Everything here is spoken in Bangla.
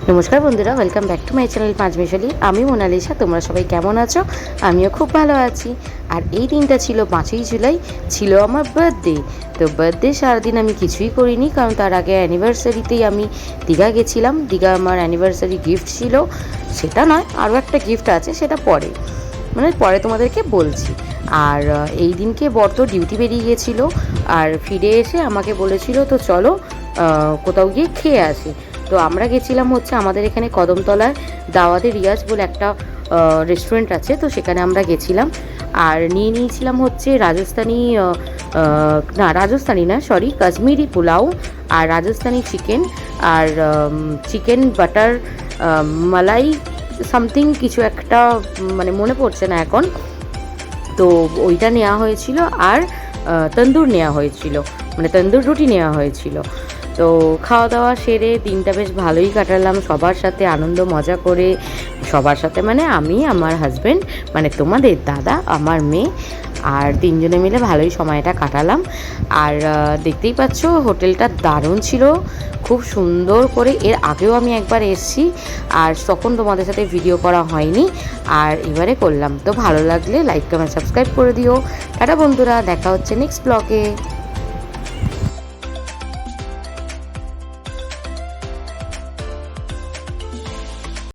নমস্কার বন্ধুরা, welcome back to my channel Panchmishali. আমি মোনালিসা। তোমরা সবাই কেমন আছো? আমিও খুব ভালো আছি। আর এই দিনটা ছিল 5ই জুলাই, ছিল আমার বার্থডে। তো বার্থডে সারাদিন আমি কিছুই করিনি, কারণ তার আগে অ্যানিভার্সারিতেই আমি দীঘা গেছিলাম। দীঘা আমার অ্যানিভার্সারি গিফট ছিল, সেটা নয়, আরও একটা গিফট আছে, সেটা পরে, মানে পরে তোমাদেরকে বলছি। আর এই দিনকে বর তো ডিউটি বেরিয়ে গিয়েছিলো, আর ফিরে এসে আমাকে বলেছিল তো চলো কোথাও গিয়ে খেয়ে আসি। তো আমরা গেছিলাম হচ্ছে আমাদের এখানে কদমতলায় দাওয়াতে রিয়াজ বলে একটা রেস্টুরেন্ট আছে, তো সেখানে আমরা গেছিলাম। আর নিয়েছিলাম হচ্ছে রাজস্থানি, না রাজস্থানি না, সরি, কাশ্মীরি পোলাও আর রাজস্থানি চিকেন, আর চিকেন বাটার মালাই সামথিং কিছু একটা, মানে মনে পড়ছে না এখন। তো ওইটা নেওয়া হয়েছিল, আর তন্দুর নেওয়া হয়েছিল, মানে তন্দুর রুটি নেওয়া হয়েছিল। তো খাওয়া দাওয়া সেরে দিনটা বেশ ভালোই কাটালাম সবার সাথে, আনন্দ মজা করে। সবার সাথে মানে আমি, আমার হাজব্যান্ড, মানে তোমাদের দাদা, আমার মেয়ে, আর তিনজনে মিলে ভালোই সময়টা কাটালাম। আর দেখতেই পাচ্ছ হোটেলটা দারুণ ছিল, খুব সুন্দর করে। এর আগেও আমি একবার এসেছি, আর তখন তোমাদের সাথে ভিডিও করা হয়নি, আর এবারে করলাম। তো ভালো লাগলে লাইক কমেন্ট সাবস্ক্রাইব করে দিও। টাটা বন্ধুরা, দেখা হচ্ছে নেক্সট ব্লগে।